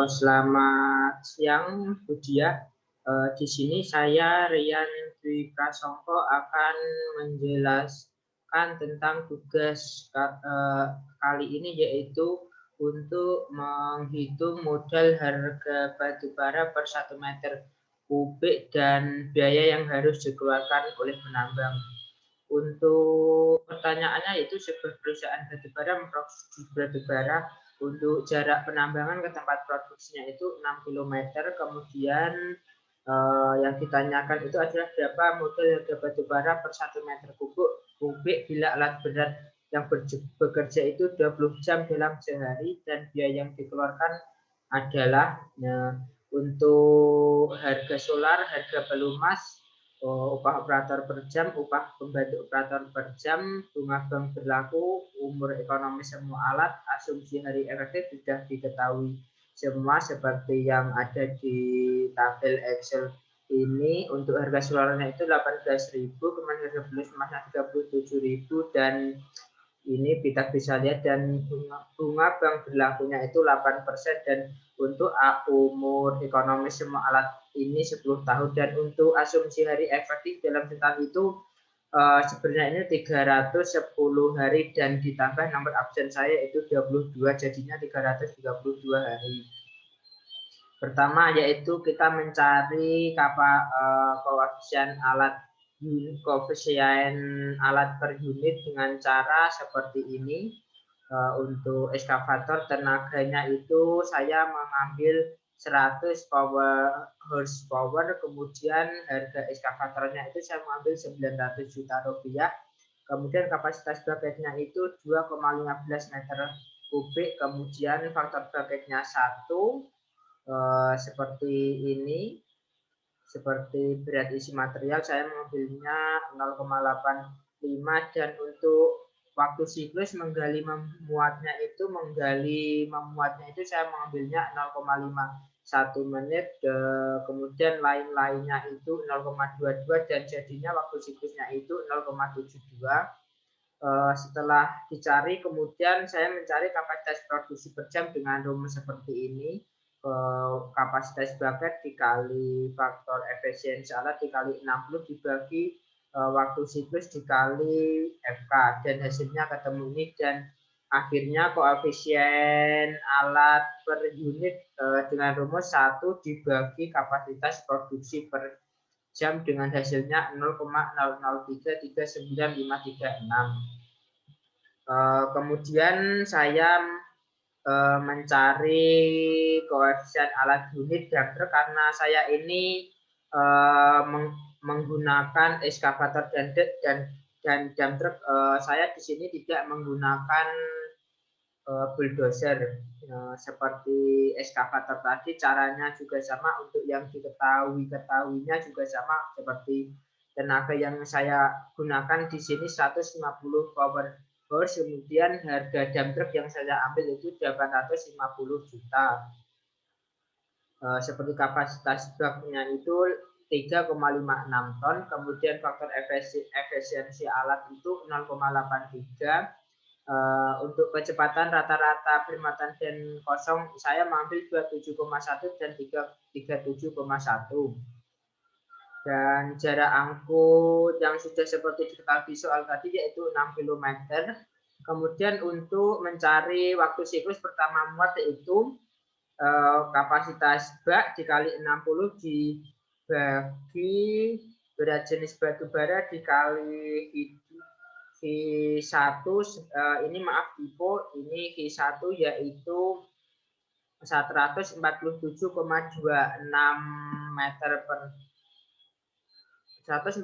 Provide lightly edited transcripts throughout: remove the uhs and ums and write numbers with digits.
Selamat siang, Budia. Di sini saya Rian Dwi Prasongko akan menjelaskan tentang tugas kali ini, yaitu untuk menghitung modal harga batubara per 1 meter kubik dan biaya yang harus dikeluarkan oleh penambang. Untuk pertanyaannya, yaitu sebuah perusahaan batubara memproduksi batubara untuk jarak penambangan ke tempat produksinya itu 6 km. Kemudian yang ditanyakan itu adalah berapa modal harga batubara per 1 meter kubik bila alat berat yang bekerja itu 20 jam dalam sehari, dan biaya yang dikeluarkan adalah untuk harga solar, harga pelumas, upah operator per jam, upah pembantu operator per jam, bunga bank berlaku, umur ekonomi semua alat, asumsi hari efektif sudah diketahui semua seperti yang ada di tabel Excel ini. Untuk harga solarnya itu 18.000, kemudian harga pelumas emasnya 37.000, dan ini kita bisa lihat, dan bunga bank berlakunya itu 8%, dan untuk umur ekonomi semua alat ini 10 tahun, dan untuk asumsi hari efektif dalam setahun itu sebenarnya ini 310 hari, dan ditambah nomor absen saya itu 22, jadinya 332 hari. Pertama yaitu kita mencari koefisien alat per unit dengan cara seperti ini. Untuk eskavator tenaganya itu saya mengambil 100 horsepower, kemudian harga eskavatornya itu saya mengambil 900 juta rupiah. Kemudian kapasitas bucketnya itu 2,15 meter kubik, kemudian faktor bucketnya 1, seperti ini. Seperti berat isi material saya mengambilnya 0,85, dan untuk waktu siklus menggali memuatnya itu saya mengambilnya 0,51 menit, kemudian lain-lainnya itu 0,22, dan jadinya waktu siklusnya itu 0,72. Setelah dicari, kemudian saya mencari kapasitas produksi per jam dengan rumus seperti ini. Kapasitas bucket dikali faktor efisiensi alat dikali 60 dibagi waktu siklus dikali FK, dan hasilnya ketemu ini, dan akhirnya koefisien alat per unit dengan rumus 1 dibagi kapasitas produksi per jam dengan hasilnya 0,00339536. Kemudian saya mencari koefisien alat unit dump truck, karena saya ini menggunakan eskavator dan dump truck. Saya di sini tidak menggunakan bulldozer seperti eskavator tadi. Caranya juga sama, untuk yang diketahuinya juga sama seperti tenaga yang saya gunakan di sini 150 power horse, kemudian harga dump truck yang saya ambil itu 850 juta. Seperti kapasitas baknya itu 3,56 ton, kemudian faktor efisiensi alat itu 0,83. Untuk kecepatan rata-rata permatan dan kosong saya mengambil 27,1 dan 37,1. Dan jarak angkut yang sudah seperti diketahui soal tadi yaitu 6 km. Kemudian untuk mencari waktu siklus pertama muat yaitu kapasitas bak dikali 60 dibagi berat jenis batubara dikali V1, ini maaf tipe, ini V1 yaitu 147,26 meter per 147,26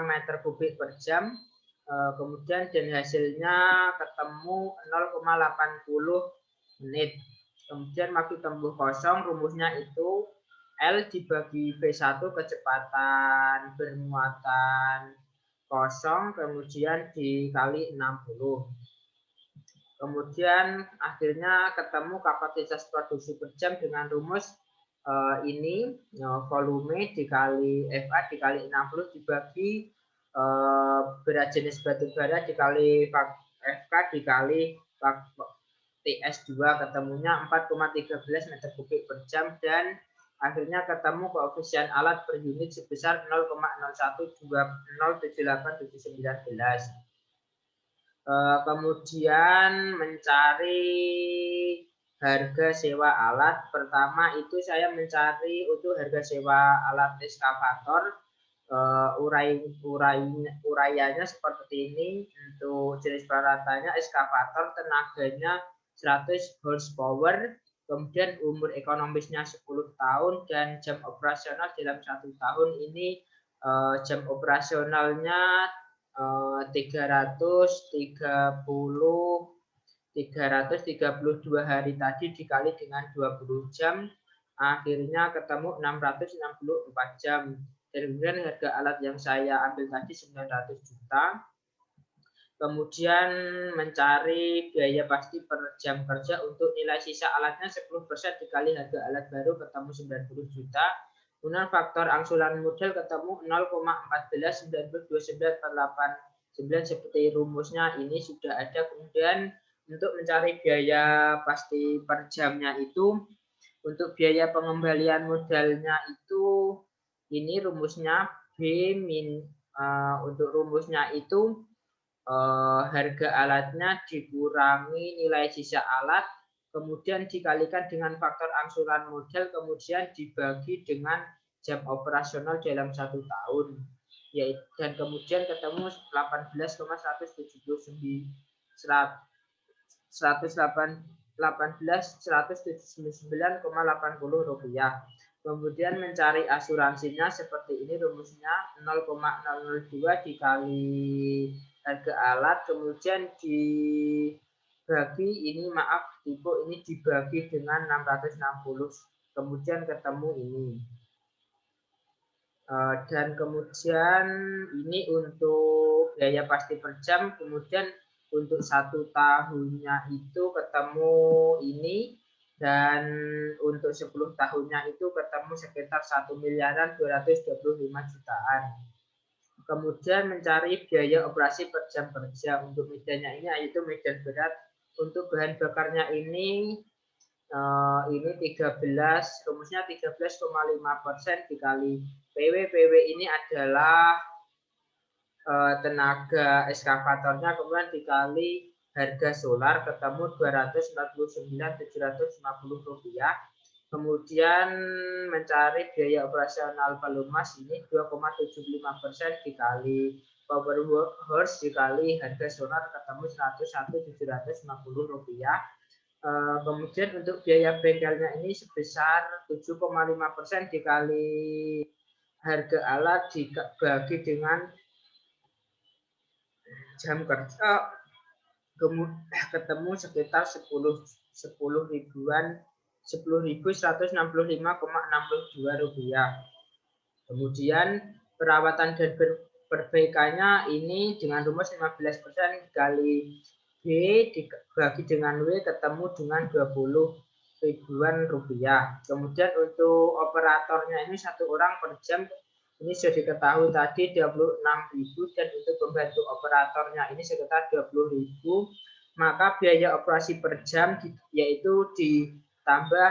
meter kubik per jam. Kemudian dan hasilnya ketemu 0,80 menit. Kemudian waktu tempuh kosong rumusnya itu L dibagi V1 kecepatan bermuatan kosong, kemudian dikali 60. Kemudian akhirnya ketemu kapasitas produksi per jam dengan rumus ini volume dikali FA dikali 60 dibagi berat jenis batubara dikali FK dikali TS2 ketemunya 4,13 meter kubik per jam, dan akhirnya ketemu koefisien alat per unit sebesar 0,012078719. Kemudian mencari harga sewa alat. Pertama itu saya mencari untuk harga sewa alat eskavator. Uraiannya seperti ini. Untuk jenis peralatannya eskavator, tenaganya 100 horsepower, kemudian umur ekonomisnya 10 tahun, dan jam operasional dalam 1 tahun ini jam operasionalnya 332 hari tadi dikali dengan 20 jam, akhirnya ketemu 664 jam. Dan kemudian harga alat yang saya ambil tadi 900 juta. Kemudian mencari biaya pasti per jam kerja. Untuk nilai sisa alatnya 10% dikali harga alat baru ketemu 90 juta. Kemudian faktor angsuran modal ketemu 0,149298 seperti rumusnya ini sudah ada. Kemudian untuk mencari biaya pasti per jamnya itu, untuk biaya pengembalian modalnya itu ini rumusnya untuk rumusnya itu harga alatnya dikurangi nilai sisa alat, kemudian dikalikan dengan faktor angsuran modal, kemudian dibagi dengan jam operasional dalam 1 tahun. Dan kemudian ketemu 18,179,80 rupiah. Kemudian mencari asuransinya seperti ini rumusnya, 0,002 dikali harga alat, kemudian dibagi ini dibagi dengan 660, kemudian ketemu ini. Dan kemudian ini untuk biaya pasti per jam, kemudian untuk 1 tahunnya itu ketemu ini, dan untuk 10 tahunnya itu ketemu sekitar 1.225 jutaan. Kemudian mencari biaya operasi per jam kerja. Untuk medannya ini yaitu medan berat. Untuk bahan bakarnya ini 13, rumusnya 13,5% dikali PW. PW ini adalah tenaga eskavatornya, kemudian dikali harga solar ketemu 249.750 rupiah. Kemudian mencari biaya operasional pelumas ini 2,75% dikali power horse dikali harga solar ketemu 101.750 rupiah. Kemudian untuk biaya bengkelnya ini sebesar 7,5% dikali harga alat dibagi dengan jam kerja, ketemu sekitar 10.165,62 rupiah. Kemudian perawatan dan perbaikannya ini dengan rumus 15% dikali B dibagi dengan W ketemu dengan 20 ribuan rupiah. Kemudian untuk operatornya ini 1 orang per jam ini sudah diketahui tadi 26.000, dan untuk pembantu operatornya ini sekitar 20.000. Maka biaya operasi per jam yaitu ditambah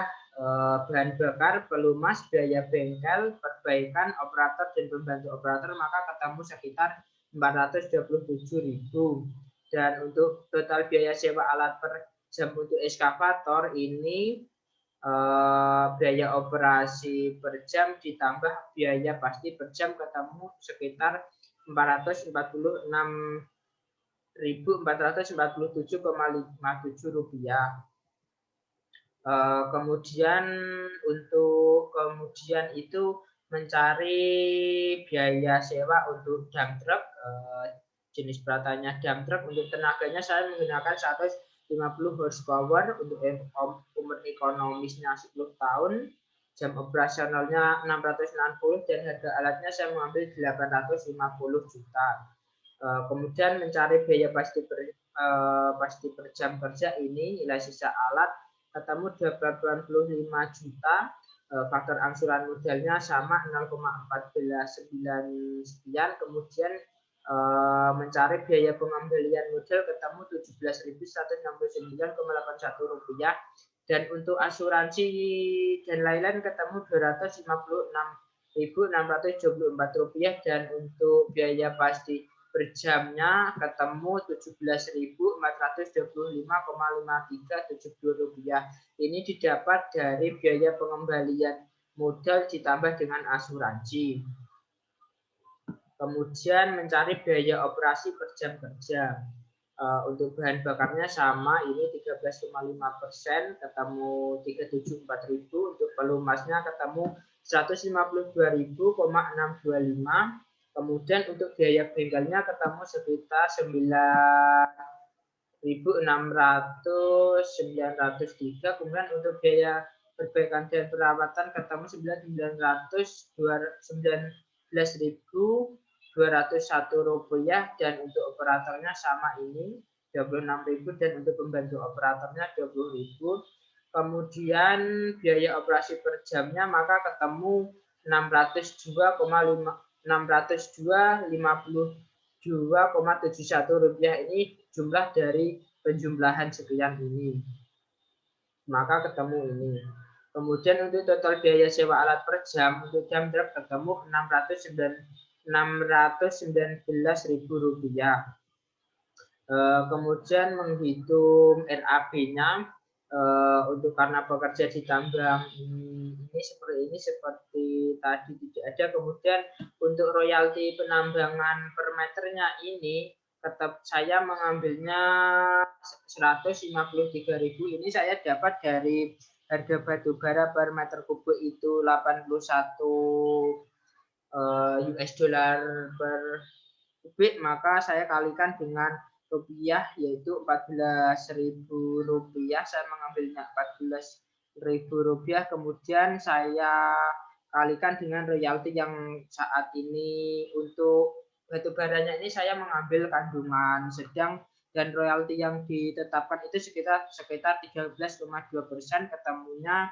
bahan bakar, pelumas, biaya bengkel, perbaikan, operator dan pembantu operator, maka ketemu sekitar 427.000. Dan untuk total biaya sewa alat per jam untuk eskavator ini biaya operasi per jam ditambah biaya pasti per jam ketemu sekitar 446.447,57 rupiah. Kemudian itu mencari biaya sewa untuk dump truck, jenis beratanya dump truck. Untuk tenaganya saya menggunakan 150 horsepower, untuk umur ekonomisnya 10 tahun, jam operasionalnya 660, dan harga alatnya saya mengambil 850 juta. Kemudian mencari biaya pasti per jam kerja ini nilai sisa alat ketemu 85 juta. Faktor angsuran modalnya sama 0,149 sekian. Kemudian mencari biaya pengembalian modal ketemu Rp17.169,81 dan untuk asuransi dan lain-lain ketemu Rp256.674 dan untuk biaya pasti per jamnya ketemu Rp17.425,5372. Ini didapat dari biaya pengembalian modal ditambah dengan asuransi. Kemudian mencari biaya operasi per jam kerja. Untuk bahan bakarnya sama, ini 13,5%, ketemu 374.000. Untuk pelumasnya ketemu 152.625. Kemudian untuk biaya bengkelnya ketemu sekitar 9.603. Kemudian untuk biaya perbaikan dan perawatan ketemu 19.201 rupiah dan untuk operatornya sama ini 26.000 dan untuk pembantu operatornya 20.000. Kemudian biaya operasi per jamnya maka ketemu 602,51 rupiah. Ini jumlah dari penjumlahan sekian ini. Maka ketemu ini. Kemudian untuk total biaya sewa alat per jam untuk jam truk ketemu Rp619.000. Kemudian menghitung RAB-nya untuk karena bekerja di tambang ini seperti tadi tidak ada. Kemudian untuk royalti penambangan per meternya ini tetap saya mengambilnya 153.000. Ini saya dapat dari harga batu bara per meter kubik itu 81 US dollar per kubik, maka saya kalikan dengan rupiah yaitu 14.000 rupiah. Saya mengambilnya 14.000 rupiah, kemudian saya kalikan dengan royalti yang saat ini untuk batu baranya ini saya mengambil kandungan sedang dan royalti yang ditetapkan itu sekitar 13,2%, ketemunya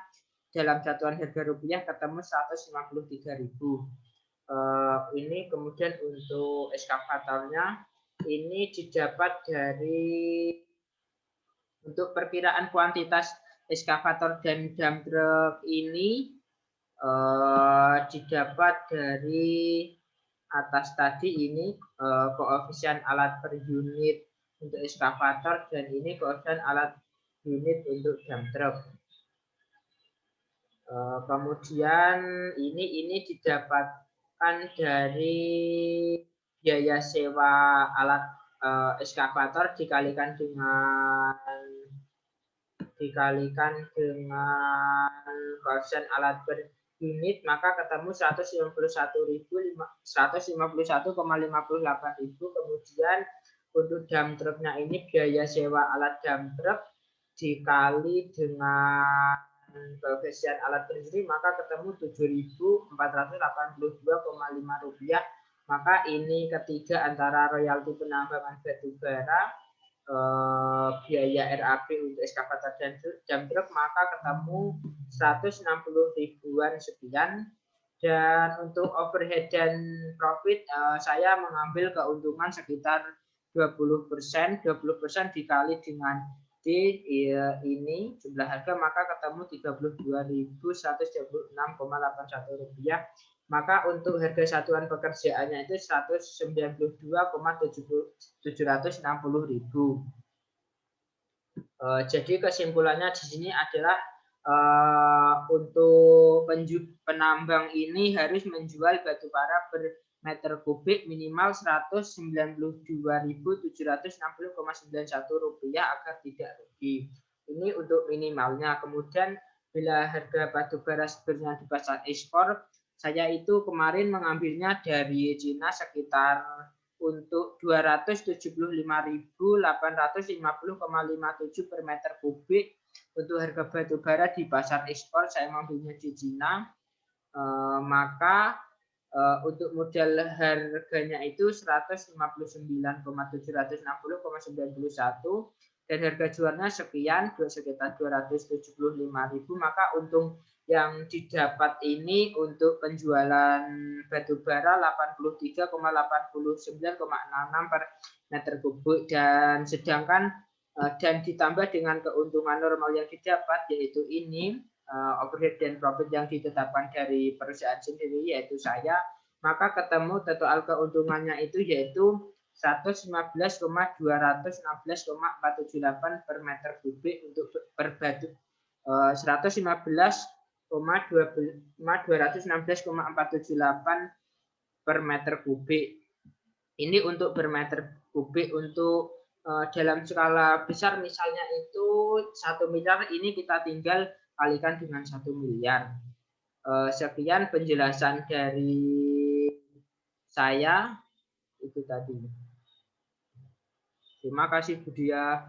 dalam satuan harga rupiah ketemu 153.000. Ini kemudian untuk eskavatornya ini didapat dari untuk perkiraan kuantitas eskavator dan dump truck ini didapat dari atas tadi ini koefisien alat per unit untuk eskavator dan ini koefisien alat unit untuk dump truck. Kemudian ini didapatkan dari biaya sewa alat eskavator dikalikan dengan koefisien alat per unit, maka ketemu 151,58.000. Kemudian untuk dump truknya ini biaya sewa alat dump truk dikali dengan koefisien alat per unit maka ketemu 7.482,5 rupiah. Maka ini ketiga antara royalti penambangan batu bara, biaya RAB untuk eskavator dan dump truk maka ketemu 160 ribuan sekian. Dan untuk overhead dan profit saya mengambil keuntungan sekitar 20%. 20% dikali dengan D ini jumlah harga maka ketemu 32.136,81 rupiah. Maka untuk harga satuan pekerjaannya itu 192,760.000. Jadi kesimpulannya di sini adalah untuk penambang ini harus menjual batu bara per meter kubik minimal 192.760,91 rupiah agar tidak rugi. Ini untuk minimalnya. Kemudian bila harga batu bara sebenarnya di pasar ekspor, saya itu kemarin mengambilnya dari Cina sekitar untuk 275.850,57 per meter kubik. Untuk harga batu bara di pasar ekspor saya mengambilnya di Cina, maka untuk modal harganya itu 159.760,91 dan harga jualnya sekian, sekitar 275.000, maka untung yang didapat ini untuk penjualan batu bara 83,89,66 per meter kubik, dan sedangkan dan ditambah dengan keuntungan normal yang didapat, yaitu ini overhead dan profit yang ditetapkan dari perusahaan sendiri, yaitu saya, maka ketemu total keuntungannya itu yaitu 115,216,478 per meter kubik untuk per batu, 115,216,478 per meter kubik. Ini untuk per meter kubik. Untuk dalam skala besar misalnya itu 1 miliar, ini kita tinggal kalikan dengan 1 miliar. Sekian penjelasan dari saya, itu tadi. Terima kasih, Budia.